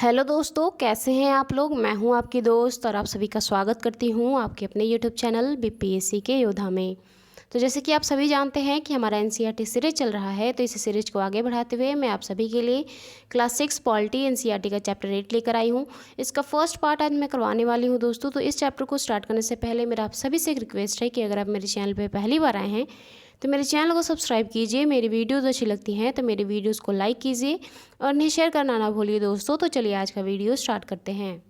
Hello दोस्तों, कैसे हैं आप लोग। मैं हूं आपकी दोस्त और आप सभी का स्वागत करती हूं आपके अपने यूट्यूब चैनल बीपीएससी के योद्धा में। तो जैसे कि आप सभी जानते हैं कि हमारा एनसीईआरटी सीरीज चल रहा है, तो इस सीरीज को आगे बढ़ाते हुए मैं आप सभी के लिए क्लास 6 पॉलिटी एनसीईआरटी का चैप्टर 8 लेकर आई हूँ। इसका फर्स्ट पार्ट आज मैं करवाने वाली हूँ दोस्तों। तो इस चैप्टर को स्टार्ट करने से पहले मेरा आप सभी से एक रिक्वेस्ट है कि अगर आप मेरे चैनल पर पहली बार आए हैं तो मेरे चैनल को सब्सक्राइब कीजिए। मेरी वीडियोज़ अच्छी लगती हैं तो मेरी वीडियोज़ को लाइक कीजिए और उन्हें शेयर करना ना भूलिए दोस्तों। तो चलिए आज का वीडियो स्टार्ट करते हैं।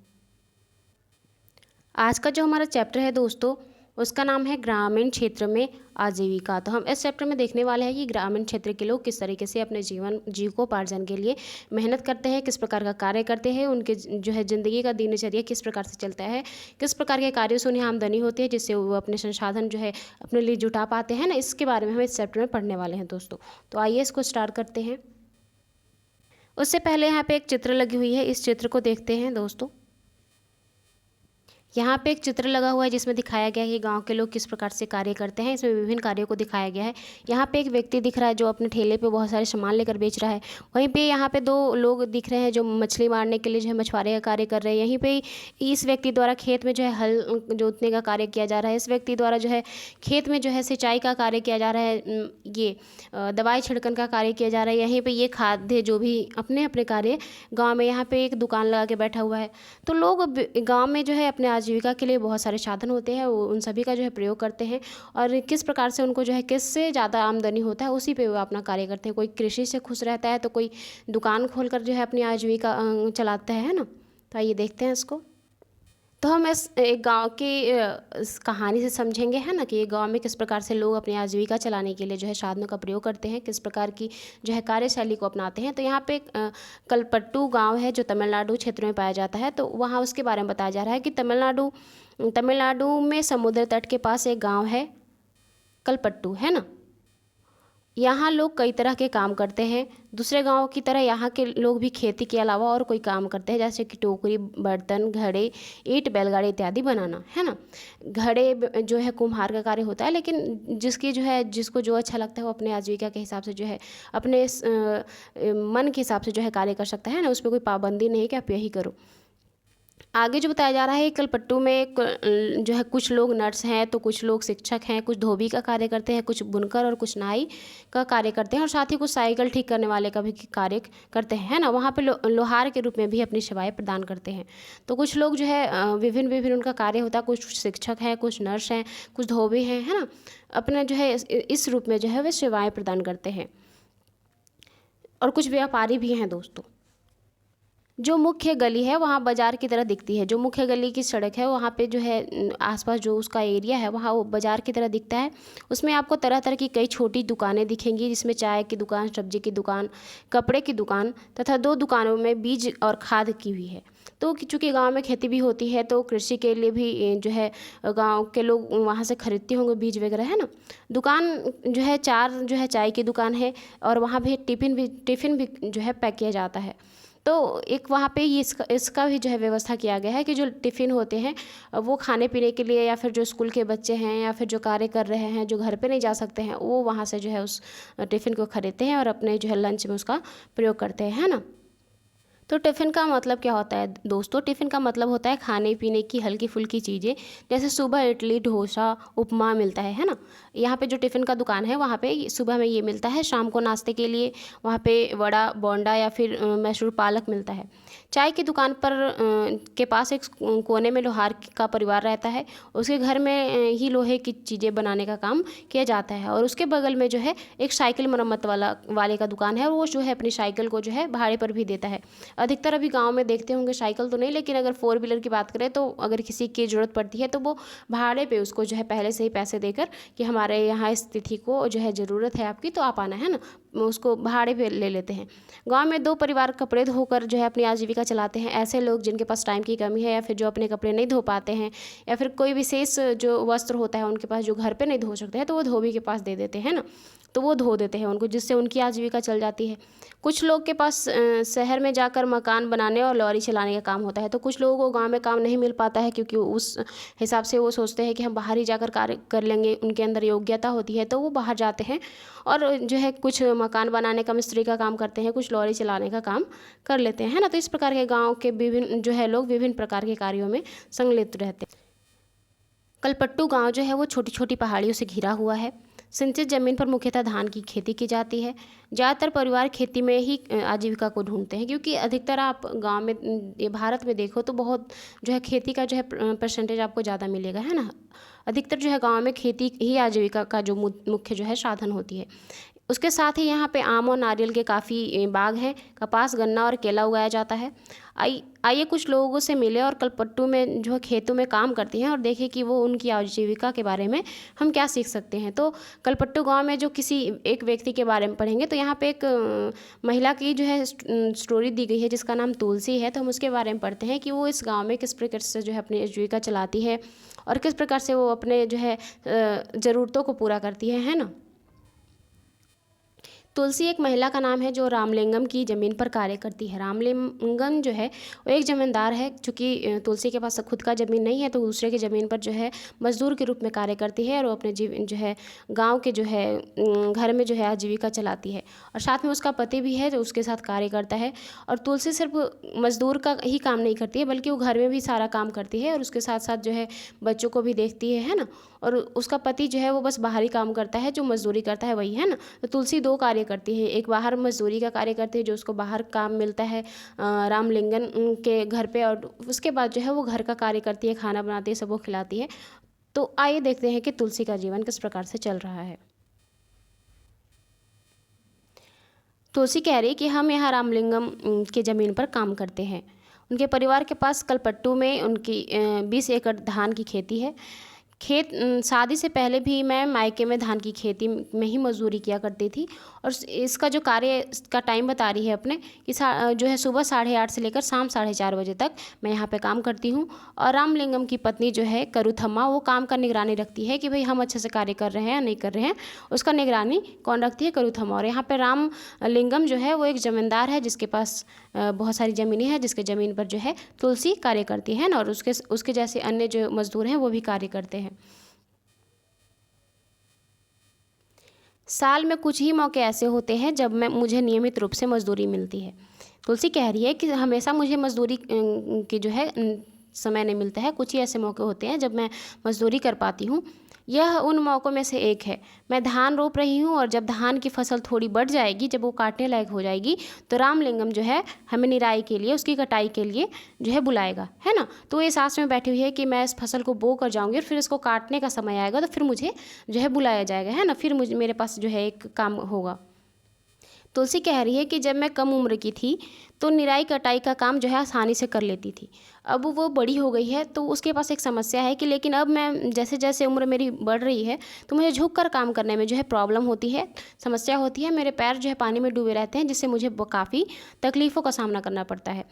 आज का जो हमारा चैप्टर है दोस्तों, उसका नाम है ग्रामीण क्षेत्र में आजीविका। तो हम इस चैप्टर में देखने वाले हैं कि ग्रामीण क्षेत्र के लोग किस तरीके से अपने जीविकोपार्जन के लिए मेहनत करते हैं, किस प्रकार का कार्य करते हैं, उनके जो है ज़िंदगी का दिनचर्या किस प्रकार से चलता है, किस प्रकार के कार्यों से उन्हें आमदनी होती है जिससे वो अपने संसाधन जो है अपने लिए जुटा पाते हैं ना। इसके बारे में हम इस चैप्टर में पढ़ने वाले हैं दोस्तों। तो आइए इसको स्टार्ट करते हैं। उससे पहले यहाँ पे एक चित्र लगी हुई है, इस चित्र को देखते हैं दोस्तों। यहाँ पे एक चित्र लगा हुआ है जिसमें दिखाया गया है कि गांव के लोग किस प्रकार से कार्य करते हैं। इसमें विभिन्न कार्यों को दिखाया गया है। यहाँ पे एक व्यक्ति दिख रहा है जो अपने ठेले पे बहुत सारे सामान लेकर बेच रहा है। वहीं पे यहाँ पे दो लोग दिख रहे हैं जो मछली मारने के लिए जो है मछुआरे का कार्य कर रहे हैं। यहीं पे इस व्यक्ति द्वारा खेत में जो है हल जोतने का कार्य किया जा रहा है। इस व्यक्ति द्वारा जो है खेत में जो है सिंचाई का कार्य किया जा रहा है, ये दवाई छिड़कन का कार्य किया जा रहा है। यहीं पर ये खाद्य जो भी अपने अपने कार्य गाँव में, यहाँ पर एक दुकान लगा के बैठा हुआ है। तो लोग गाँव में जो है अपने आजीविका के लिए बहुत सारे साधन होते हैं, वो उन सभी का जो है प्रयोग करते हैं और किस प्रकार से उनको जो है किससे ज़्यादा आमदनी होता है उसी पे वो अपना कार्य करते हैं। कोई कृषि से खुश रहता है तो कोई दुकान खोलकर जो है अपनी आजीविका चलाता है ना। तो आइए देखते हैं इसको। तो हम इस एक गांव की इस कहानी से समझेंगे है ना कि एक गांव में किस प्रकार से लोग अपनी आजीविका चलाने के लिए जो है साधनों का प्रयोग करते हैं, किस प्रकार की जो है कार्यशैली को अपनाते हैं। तो यहाँ पे कलपट्टू गांव है जो तमिलनाडु क्षेत्र में पाया जाता है। तो वहाँ उसके बारे में बताया जा रहा है कि तमिलनाडु में समुद्र तट के पास एक गाँव है कलपट्टू, है ना। यहाँ लोग कई तरह के काम करते हैं। दूसरे गांवों की तरह यहाँ के लोग भी खेती के अलावा और कोई काम करते हैं, जैसे कि टोकरी, बर्तन, घड़े, ईंट, बैलगाड़ी इत्यादि बनाना, है ना। घड़े जो है कुम्हार का कार्य होता है, लेकिन जिसको जो अच्छा लगता है वो अपने आजीविका के हिसाब से जो है अपने मन के हिसाब से जो है कार्य कर सकता है ना। उसमें कोई पाबंदी नहीं कि आप यही करो। आगे जो बताया जा रहा है कलपट्टू में जो है कुछ लोग नर्स हैं, तो कुछ लोग शिक्षक हैं, कुछ धोबी का कार्य करते हैं, कुछ बुनकर और कुछ नाई का कार्य करते हैं और साथ ही कुछ साइकिल ठीक करने वाले का भी कार्य करते हैं ना। वहाँ पे लोहार के रूप में भी अपनी सेवाएं प्रदान करते हैं। तो कुछ लोग जो है विभिन्न उनका कार्य होता है। कुछ शिक्षक हैं, कुछ नर्स हैं, कुछ धोबी हैं, है ना। अपने जो है इस रूप में जो है वे सेवाएँ प्रदान करते हैं और कुछ व्यापारी भी हैं दोस्तों। जो मुख्य गली है वहाँ बाज़ार की तरह दिखती है। जो मुख्य गली की सड़क है वहाँ पे जो है आसपास जो उसका एरिया है वहाँ वो बाज़ार की तरह दिखता है। उसमें आपको तरह तरह की कई छोटी दुकानें दिखेंगी, जिसमें चाय की दुकान, सब्जी की दुकान, कपड़े की दुकान तथा 2 दुकानों में बीज और खाद की हुई है। तो चूँकि गांव में खेती भी होती है तो कृषि के लिए भी जो है गांव के लोग वहाँ से खरीदते होंगे बीज वगैरह, है ना। दुकान जो है 4 जो है चाय की दुकान है और वहाँ भी टिफ़िन भी जो है पैक किया जाता है। तो एक वहाँ पे इसका भी जो है व्यवस्था किया गया है कि जो टिफ़िन होते हैं वो खाने पीने के लिए, या फिर जो स्कूल के बच्चे हैं या फिर जो कार्य कर रहे हैं जो घर पे नहीं जा सकते हैं वो वहाँ से जो है उस टिफ़िन को खरीदते हैं और अपने जो है लंच में उसका प्रयोग करते हैं, है ना। तो टिफ़िन का मतलब क्या होता है दोस्तों। टिफ़िन का मतलब होता है खाने पीने की हल्की फुल्की चीज़ें, जैसे सुबह इडली, डोसा, उपमा मिलता है ना। यहाँ पे जो टिफ़िन का दुकान है वहाँ पे सुबह में ये मिलता है। शाम को नाश्ते के लिए वहाँ पे वड़ा, बोंडा या फिर मैसूर पालक मिलता है। चाय की दुकान पर के पास एक कोने में लोहार का परिवार रहता है। उसके घर में ही लोहे की चीज़ें बनाने का काम किया जाता है और उसके बगल में जो है एक साइकिल मरम्मत वाले का दुकान है और वो जो है अपनी साइकिल को जो है भाड़े पर भी देता है। अधिकतर अभी गांव में देखते होंगे, साइकिल तो नहीं लेकिन अगर 4 व्हीलर की बात करें तो अगर किसी की ज़रूरत पड़ती है तो वो भाड़े पे उसको जो है पहले से ही पैसे देकर कि हमारे यहाँ इस तिथि को जो है ज़रूरत है आपकी तो आप आना, है ना, उसको भाड़े पे ले लेते हैं। गांव में 2 परिवार कपड़े धोकर जो है अपनी आजीविका चलाते हैं। ऐसे लोग जिनके पास टाइम की कमी है या फिर जो अपने कपड़े नहीं धो पाते हैं या फिर कोई विशेष जो वस्त्र होता है उनके पास जो घर पे नहीं धो सकते हैं तो वो धोबी के पास दे देते हैं ना। तो वो धो देते हैं उनको, जिससे उनकी आजीविका चल जाती है। कुछ लोग के पास शहर में जाकर मकान बनाने और लॉरी चलाने का काम होता है। तो कुछ लोगों को गांव में काम नहीं मिल पाता है क्योंकि उस हिसाब से वो सोचते हैं कि हम बाहर ही जाकर कार्य कर लेंगे, उनके अंदर योग्यता होती है तो वो बाहर जाते हैं और जो है कुछ मकान बनाने का मिस्त्री का काम करते हैं, कुछ लॉरी चलाने का काम कर लेते हैं, है ना। तो इस प्रकार के गाँव के विभिन्न जो है लोग विभिन्न प्रकार के कार्यों में संलिप्त रहते हैं। कलपट्टू गांव जो है वो छोटी छोटी पहाड़ियों से घिरा हुआ है। सिंचित जमीन पर मुख्यतः धान की खेती की जाती है। ज़्यादातर परिवार खेती में ही आजीविका को ढूंढते हैं, क्योंकि अधिकतर आप गांव में ये भारत में देखो तो बहुत जो है खेती का जो है परसेंटेज आपको ज़्यादा मिलेगा, है ना। अधिकतर जो है गांव में खेती ही आजीविका का जो मुख्य जो है साधन होती है। उसके साथ ही यहाँ पे आम और नारियल के काफ़ी बाग हैं। कपास, गन्ना और केला उगाया जाता है। आइए कुछ लोगों से मिले और कलपट्टू में जो खेतों में काम करती हैं और देखें कि वो उनकी आजीविका के बारे में हम क्या सीख सकते हैं। तो कलपट्टू गांव में जो किसी एक व्यक्ति के बारे में पढ़ेंगे तो यहाँ पे एक महिला की जो है स्टोरी दी गई है जिसका नाम तुलसी है। तो हम उसके बारे में पढ़ते हैं कि वो इस गाँव में किस प्रकार से जो है अपनी आजीविका चलाती है और किस प्रकार से वो अपने जो है ज़रूरतों को पूरा करती है ना। तुलसी एक महिला का नाम है जो रामलिंगम की ज़मीन पर कार्य करती है। रामलिंगम जो है वो एक ज़मींदार है, चूँकि तुलसी के पास खुद का ज़मीन नहीं है तो दूसरे की ज़मीन पर जो है मजदूर के रूप में कार्य करती है और वो अपने जीवन जो है गांव के जो है घर में जो है आजीविका चलाती है। और साथ में उसका पति भी है जो उसके साथ कार्य करता है। और तुलसी सिर्फ मजदूर का ही काम नहीं करती है बल्कि वो घर में भी सारा काम करती है और उसके साथ साथ जो है बच्चों को भी देखती है ना। और उसका पति जो है वो बस बाहरी काम करता है, जो मजदूरी करता है वही, है ना। तो तुलसी दो कार्य करती है, एक बाहर मजदूरी का कार्य करती है जो उसको बाहर काम मिलता है रामलिंगन के घर पे, और उसके बाद जो है वो घर का कार्य करती है, खाना बनाती है, सबको खिलाती है। तो आइए देखते हैं कि तुलसी का जीवन किस प्रकार से चल रहा है। तुलसी कह रही है कि हम यहाँ रामलिंगम की ज़मीन पर काम करते हैं। उनके परिवार के पास कलपट्टू में उनकी 20 एकड़ धान की खेती है। शादी से पहले भी मैं मायके में धान की खेती में ही मजदूरी किया करती थी। और इसका जो कार्य का टाइम बता रही है अपने कि जो है सुबह 8:30 से लेकर शाम 4:30 बजे तक मैं यहाँ पे काम करती हूँ। और रामलिंगम की पत्नी जो है करुथम्मा, वो काम का निगरानी रखती है कि भाई हम अच्छे से कार्य कर रहे हैं या नहीं कर रहे हैं। उसका निगरानी कौन रखती है? करुथम्मा। और यहाँ पर रामलिंगम जो है वो एक ज़मींदार है जिसके पास बहुत सारी ज़मीनें हैं, जिसके ज़मीन पर जो है तुलसी कार्य करती है ना। और उसके जैसे अन्य जो मजदूर हैं वो भी कार्य करते हैं। साल में कुछ ही मौके ऐसे होते हैं जब मुझे नियमित रूप से मजदूरी मिलती है। तुलसी कह रही है कि हमेशा मुझे मजदूरी की जो है समय नहीं मिलता है। कुछ ही ऐसे मौके होते हैं जब मैं मजदूरी कर पाती हूँ। यह उन मौक़ों में से एक है। मैं धान रोप रही हूँ और जब धान की फसल थोड़ी बढ़ जाएगी, जब वो काटने लायक हो जाएगी, तो रामलिंगम जो है हमें निराई के लिए, उसकी कटाई के लिए जो है बुलाएगा, है ना। तो ये साथ में बैठी हुई है कि मैं इस फसल को बो कर जाऊँगी और फिर इसको काटने का समय आएगा तो फिर मुझे जो है बुलाया जाएगा, है ना। फिर मेरे पास जो है एक काम होगा। तुलसी कह रही है कि जब मैं कम उम्र की थी तो निराई कटाई का काम जो है आसानी से कर लेती थी। अब वो बड़ी हो गई है तो उसके पास एक समस्या है कि लेकिन अब मैं जैसे जैसे उम्र मेरी बढ़ रही है तो मुझे झुक कर काम करने में जो है प्रॉब्लम होती है, समस्या होती है। मेरे पैर जो है पानी में डूबे रहते हैं जिससे मुझे काफ़ी तकलीफ़ों का सामना करना पड़ता है।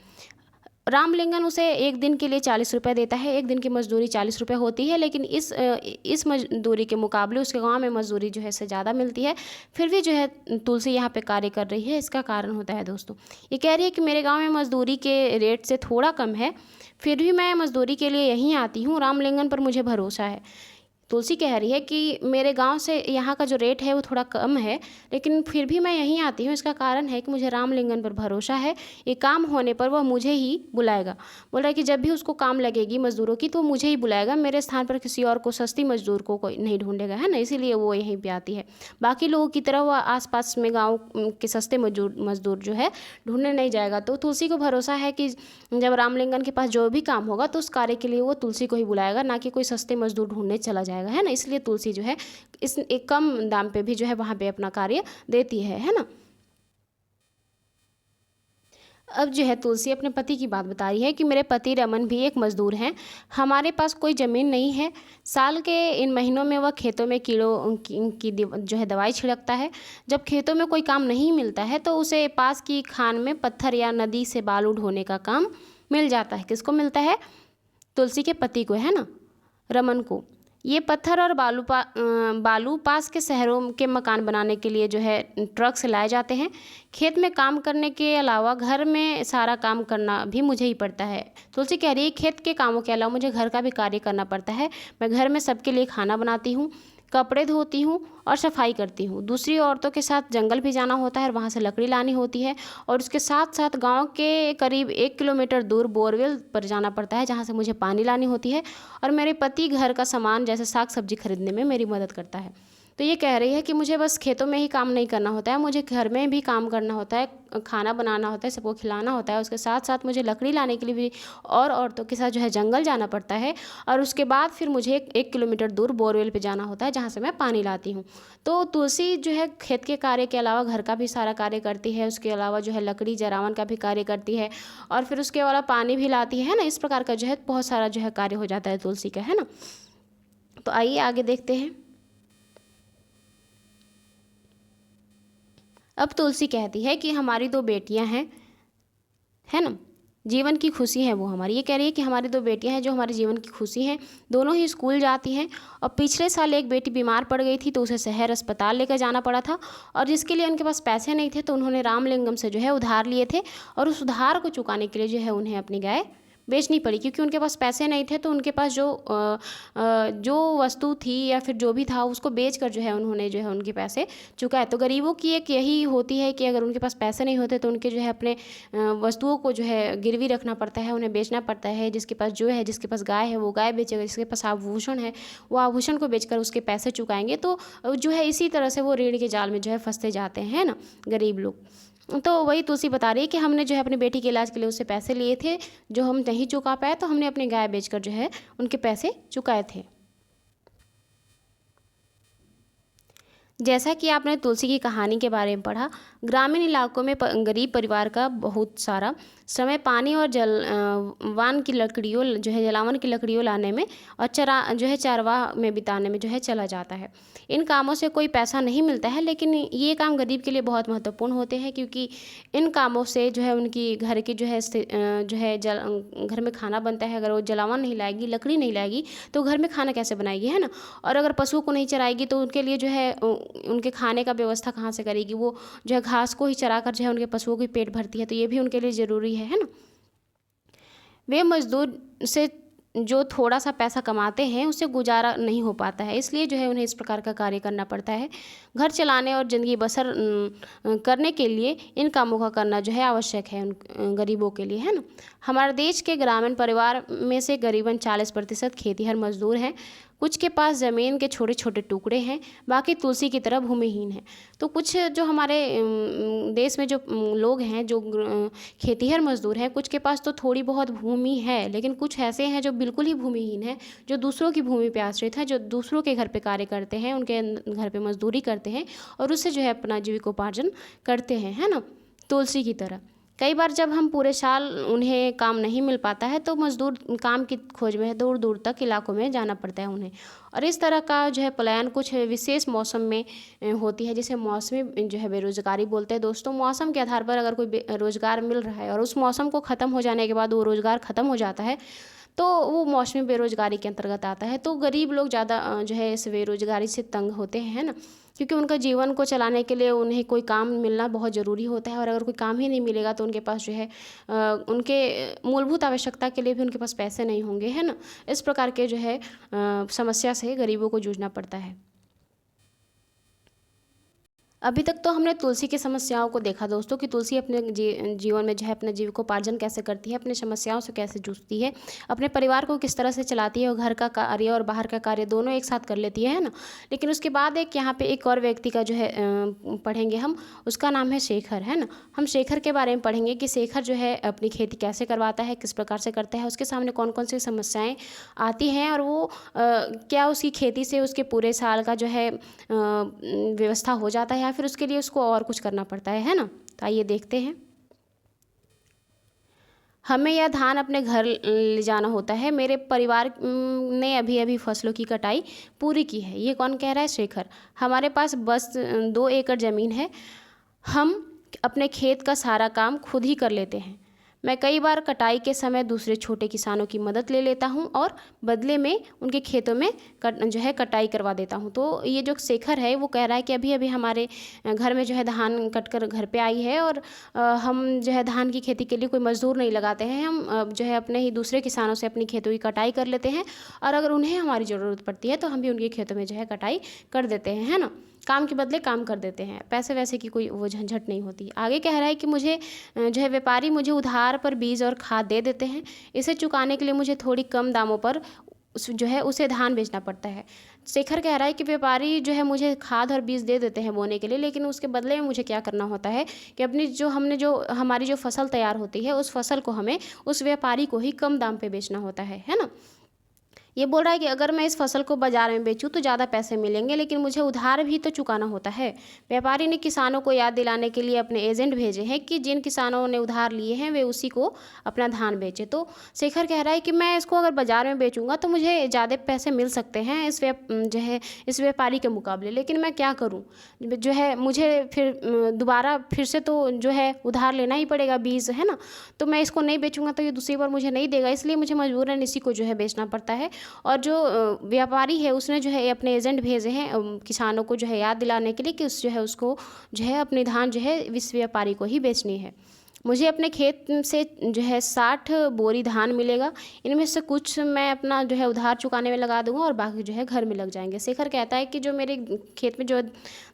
रामलिंगम उसे एक दिन के लिए 40 रुपये देता है। एक दिन की मजदूरी 40 रुपये होती है, लेकिन इस मजदूरी के मुकाबले उसके गांव में मजदूरी जो है से ज़्यादा मिलती है। फिर भी जो है तुलसी यहाँ पे कार्य कर रही है। इसका कारण होता है दोस्तों, ये कह रही है कि मेरे गांव में मजदूरी के रेट से थोड़ा कम है, फिर भी मैं मजदूरी के लिए यहीं आती हूँ। रामलिंगम पर मुझे भरोसा है। तुलसी कह रही है कि मेरे गांव से यहाँ का जो रेट है वो थोड़ा कम है, लेकिन फिर भी मैं यहीं आती हूँ। इसका कारण है कि मुझे रामलिंगम पर भरोसा है। ये काम होने पर वह मुझे ही बुलाएगा। बोल रहा है कि जब भी उसको काम लगेगी मज़दूरों की तो मुझे ही बुलाएगा, मेरे स्थान पर किसी और को, सस्ती मज़दूर को कोई नहीं ढूंढेगा, है ना। इसीलिए वो यहीं पर आती है। बाकी लोगों की तरह वह आसपास में गाँव के सस्ते मज़दूर जो है ढूंढने नहीं जाएगा। तो तुलसी को भरोसा है कि जब रामलिंगम के पास जो भी काम होगा तो उस कार्य के लिए वो तुलसी को ही बुलाएगा, ना कि कोई सस्ते मज़दूर ढूंढने चला जाएगा, है ना। इसलिए तुलसी जो है इस एक कम दाम पे भी जो है वहाँ पे अपना कार्य देती है ना। अब जो है तुलसी अपने पति की बात बता रही है कि मेरे पति रमन भी एक मज़दूर हैं। हमारे पास कोई ज़मीन नहीं है। साल के इन महीनों में वह खेतों में कीड़ों की जो है दवाई छिड़कता है। जब खेतों में कोई काम नहीं मिलता है तो उसे पास की खान में पत्थर या नदी से बालू ढोने का काम मिल जाता है। किसको मिलता है? तुलसी के पति को, है ना, रमन को। ये पत्थर और बालू पास के शहरों के मकान बनाने के लिए जो है ट्रक से लाए जाते हैं। खेत में काम करने के अलावा घर में सारा काम करना भी मुझे ही पड़ता है। तुलसी कह रही है खेत के कामों के अलावा मुझे घर का भी कार्य करना पड़ता है। मैं घर में सबके लिए खाना बनाती हूँ, कपड़े धोती हूँ और सफाई करती हूँ। दूसरी औरतों के साथ जंगल भी जाना होता है और वहाँ से लकड़ी लानी होती है, और उसके साथ साथ गांव के करीब 1 किलोमीटर दूर बोरवेल पर जाना पड़ता है, जहाँ से मुझे पानी लानी होती है। और मेरे पति घर का सामान जैसे साग सब्जी खरीदने में मेरी मदद करता है। तो ये कह रही है कि मुझे बस खेतों में ही काम नहीं करना होता है, मुझे घर में भी काम करना होता है, खाना बनाना होता है, सबको खिलाना होता है। उसके साथ साथ मुझे लकड़ी लाने के लिए भी और औरतों के साथ जो है जंगल जाना पड़ता है, और उसके बाद फिर मुझे 1 किलोमीटर दूर बोरवेल पे जाना होता है, जहाँ से मैं पानी लाती हूँ। तो तुलसी जो है खेत के कार्य के अलावा घर का भी सारा कार्य करती है, उसके अलावा जो है लकड़ी जरावन का भी कार्य करती है, और फिर उसके अलावा पानी भी लाती है ना। इस प्रकार का जो है बहुत सारा जो है कार्य हो जाता है तुलसी का, है ना। तो आइए आगे देखते हैं। अब तुलसी कहती है कि हमारी 2 बेटियां हैं, है ना, जीवन की खुशी है वो हमारी। ये कह रही है कि हमारी 2 बेटियां हैं जो हमारे जीवन की खुशी हैं, दोनों ही स्कूल जाती हैं। और पिछले साल एक बेटी बीमार पड़ गई थी तो उसे शहर अस्पताल लेकर जाना पड़ा था, और जिसके लिए उनके पास पैसे नहीं थे तो उन्होंने रामलिंगम से जो है उधार लिए थे, और उस उधार को चुकाने के लिए जो है उन्हें अपनी गाय बेचनी पड़ी, क्योंकि उनके पास पैसे नहीं थे। तो उनके पास जो वस्तु थी या फिर जो भी था उसको बेचकर जो है उन्होंने जो है उनके पैसे चुकाए। तो गरीबों की एक यही होती है कि अगर उनके पास पैसे नहीं होते तो उनके जो है अपने वस्तुओं को जो है गिरवी रखना पड़ता है, उन्हें बेचना पड़ता है। जिसके पास जो है, जिसके पास गाय है वो गाय बेचेगा, जिसके पास आभूषण है वो आभूषण को बेचकर उसके पैसे चुकाएंगे। तो जो है इसी तरह से वो ऋण के जाल में जो है फंसते जाते हैं ना गरीब लोग। तो वही तुलसी बता रही है कि हमने जो है अपनी बेटी के इलाज के लिए उससे पैसे लिए थे, जो हम नहीं चुका पाए, तो हमने अपनी गाय बेचकर जो है उनके पैसे चुकाए थे। जैसा कि आपने तुलसी की कहानी के बारे में पढ़ा, ग्रामीण इलाकों में गरीब परिवार का बहुत सारा समय पानी और वान की लकड़ियों जो है जलावन की लकड़ियों लाने में और चारवाह में बिताने में जो है चला जाता है। इन कामों से कोई पैसा नहीं मिलता है, लेकिन ये काम गरीब के लिए बहुत महत्वपूर्ण होते हैं, क्योंकि इन कामों से जो है उनकी घर की घर में खाना बनता है। अगर वो जलावन नहीं लाएगी, लकड़ी नहीं लाएगी, तो घर में खाना कैसे बनाएगी, है ना। और अगर पशु को नहीं चराएगी तो उनके लिए जो है उनके खाने का व्यवस्था कहाँ से करेगी। वो जो है घास को ही चराकर जो है उनके पशुओं की पेट भरती है, तो ये भी उनके लिए ज़रूरी है ना। वे मजदूर से जो थोड़ा सा पैसा कमाते हैं उससे गुजारा नहीं हो पाता है, इसलिए जो है उन्हें इस प्रकार का कार्य करना पड़ता है। घर चलाने और ज़िंदगी बसर करने के लिए इन कामों का करना जो है आवश्यक है उन गरीबों के लिए, है ना। हमारे देश के ग्रामीण परिवार में से करीबन 40% खेतीहर मजदूर हैं। कुछ के पास ज़मीन के छोटे छोटे टुकड़े हैं, बाकी तुलसी की तरह भूमिहीन हैं। तो कुछ जो हमारे देश में जो लोग हैं, जो खेतीहर मजदूर हैं, कुछ के पास तो थोड़ी बहुत भूमि है, लेकिन कुछ ऐसे हैं जो बिल्कुल ही भूमिहीन हैं, जो दूसरों की भूमि पे आश्रित हैं, जो दूसरों के घर पे कार्य करते हैं, उनके घर पे मजदूरी करते हैं और उससे जो है अपना जीविकोपार्जन करते हैं, है ना, तुलसी की तरह। कई बार जब हम पूरे साल उन्हें काम नहीं मिल पाता है तो मजदूर काम की खोज में दूर दूर तक इलाकों में जाना पड़ता है उन्हें। और इस तरह का जो है पलायन कुछ विशेष मौसम में होती है, जिसे मौसमी जो है बेरोजगारी बोलते हैं दोस्तों। मौसम के आधार पर अगर कोई रोजगार मिल रहा है और उस मौसम को ख़त्म हो जाने के बाद वो रोजगार ख़त्म हो जाता है, तो वो मौसमी बेरोजगारी के अंतर्गत आता है। तो गरीब लोग ज़्यादा जो है इस बेरोजगारी से तंग होते हैं, है ना, क्योंकि उनका जीवन को चलाने के लिए उन्हें कोई काम मिलना बहुत ज़रूरी होता है। और अगर कोई काम ही नहीं मिलेगा तो उनके पास जो है उनके मूलभूत आवश्यकता के लिए भी उनके पास पैसे नहीं होंगे, है ना। इस प्रकार के जो है समस्या से गरीबों को जूझना पड़ता है। अभी तक तो हमने तुलसी की समस्याओं को देखा दोस्तों, कि तुलसी अपने जीवन में जो है अपने जीविकोपार्जन कैसे करती है, अपनी समस्याओं से कैसे जूझती है, अपने परिवार को किस तरह से चलाती है, और घर का कार्य और बाहर का कार्य दोनों एक साथ कर लेती है ना। लेकिन उसके बाद यहाँ पे एक और व्यक्ति का जो है पढ़ेंगे हम, उसका नाम है शेखर, है ना। हम शेखर के बारे में पढ़ेंगे कि शेखर जो है अपनी खेती कैसे करवाता है, किस प्रकार से करता है, उसके सामने कौन कौन सी समस्याएँ आती हैं, और वो क्या उसकी खेती से उसके पूरे साल का जो है व्यवस्था हो जाता है, या फिर उसके लिए उसको और कुछ करना पड़ता है ना। तो आइए देखते हैं। हमें यह धान अपने घर ले जाना होता है। मेरे परिवार ने अभी अभी फसलों की कटाई पूरी की है। ये कौन कह रहा है? शेखर। हमारे पास बस 2 एकड़ ज़मीन है। हम अपने खेत का सारा काम खुद ही कर लेते हैं। मैं कई बार कटाई के समय दूसरे छोटे किसानों की मदद ले लेता हूँ और बदले में उनके खेतों में कटाई करवा देता हूँ। तो ये जो शेखर है वो कह रहा है कि अभी अभी हमारे घर में जो है धान कट कर घर पे आई है और हम जो है धान की खेती के लिए कोई मज़दूर नहीं लगाते हैं, हम जो है अपने ही दूसरे किसानों से अपनी खेतों की कटाई कर लेते हैं और अगर उन्हें हमारी ज़रूरत पड़ती है तो हम भी उनके खेतों में जो है कटाई कर देते हैं, है ना। काम के बदले काम कर देते हैं, पैसे वैसे की कोई वो झंझट नहीं होती। आगे कह रहा है कि मुझे जो है व्यापारी मुझे उधार पर बीज और खाद दे देते हैं, इसे चुकाने के लिए मुझे थोड़ी कम दामों पर उसे धान बेचना पड़ता है। शेखर कह रहा है कि व्यापारी जो है मुझे खाद और बीज दे देते हैं बोने के लिए, लेकिन उसके बदले में मुझे क्या करना होता है कि अपनी हमारी जो फसल तैयार होती है उस फसल को हमें उस व्यापारी को ही कम दाम पे बेचना होता है ना। ये बोल रहा है कि अगर मैं इस फसल को बाज़ार में बेचूं तो ज़्यादा पैसे मिलेंगे, लेकिन मुझे उधार भी तो चुकाना होता है। व्यापारी ने किसानों को याद दिलाने के लिए अपने एजेंट भेजे हैं कि जिन किसानों ने उधार लिए हैं वे उसी को अपना धान बेचे। तो शेखर कह रहा है कि मैं इसको अगर बाज़ार में बेचूंगा तो मुझे ज़्यादा पैसे मिल सकते हैं इस व्यापारी के मुकाबले, लेकिन मैं क्या करूँ, जो है मुझे फिर दोबारा फिर से तो जो है उधार लेना ही पड़ेगा बीज, है ना। तो मैं इसको नहीं बेचूंगा तो ये दूसरी बार मुझे नहीं देगा, इसलिए मुझे मजबूरन इसी को जो है बेचना पड़ता है। और जो व्यापारी है उसने जो है अपने एजेंट भेजे हैं किसानों को जो है याद दिलाने के लिए कि उसको जो है अपनी धान जो है इस व्यापारी को ही बेचनी है। मुझे अपने खेत से जो है 60 बोरी धान मिलेगा, इनमें से कुछ मैं अपना जो है उधार चुकाने में लगा दूंगा और बाकी जो है घर में लग जाएंगे। शेखर कहता है कि जो मेरे खेत में जो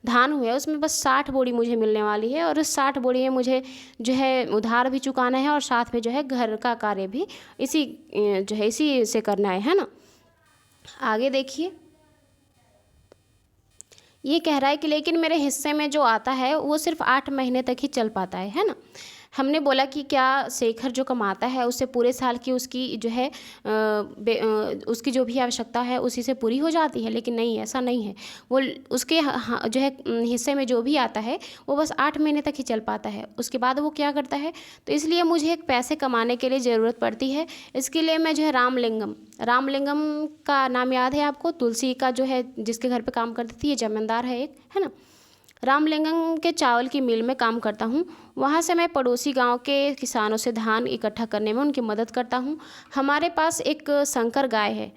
धान हुआ है उसमें बस 60 बोरी मुझे मिलने वाली है और उस 60 बोरी में मुझे जो है उधार भी चुकाना है और साथ में जो है घर का कार्य भी इसी से करना है ना। आगे देखिए, ये कह रहा है कि लेकिन मेरे हिस्से में जो आता है वो सिर्फ 8 महीने तक ही चल पाता है ना। हमने बोला कि क्या शेखर जो कमाता है उससे पूरे साल की उसकी जो है उसकी जो भी आवश्यकता है उसी से पूरी हो जाती है, लेकिन नहीं, ऐसा नहीं है। वो उसके जो है हिस्से में जो भी आता है वो बस 8 महीने तक ही चल पाता है, उसके बाद वो क्या करता है। तो इसलिए मुझे एक पैसे कमाने के लिए ज़रूरत पड़ती है। इसके लिए मैं जो है रामलिंगम का नाम याद है आपको, तुलसी का जो है जिसके घर पर काम करती थी, ये जमींदार है एक, है ना। रामलिंगम के चावल की मिल में काम करता हूँ, वहाँ से मैं पड़ोसी गांव के किसानों से धान इकट्ठा करने में उनकी मदद करता हूँ। हमारे पास एक संकर गाय है।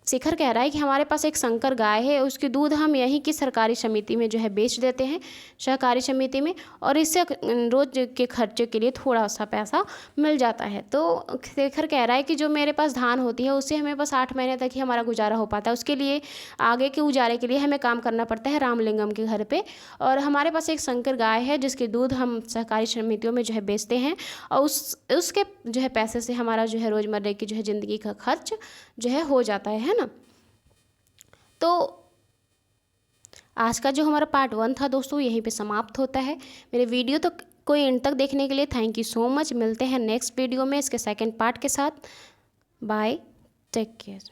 शेखर कह रहा है कि हमारे पास एक संकर गाय है, उसकी दूध हम यहीं की सरकारी समिति में जो है बेच देते हैं, सहकारी समिति में, और इससे रोज़ के खर्चे के लिए थोड़ा सा पैसा मिल जाता है। तो शेखर कह रहा है कि जो मेरे पास धान होती है उससे हमें बस 8 महीने तक ही हमारा गुजारा हो पाता है, उसके लिए आगे के गुजारे के लिए हमें काम करना पड़ता है रामलिंगम के घर पर। और हमारे पास एक संकर गाय है जिसकी दूध हम सहकारी समितियों में जो है बेचते हैं और उसके जो है पैसे से हमारा जो है रोज़मर्रा की जो है ज़िंदगी का खर्च जो है हो जाता है ना। तो आज का जो हमारा पार्ट 1 था दोस्तों यहीं पे समाप्त होता है। मेरे वीडियो तो कोई एंड तक देखने के लिए थैंक यू सो मच। मिलते हैं नेक्स्ट वीडियो में इसके सेकंड पार्ट के साथ। Bye, take care.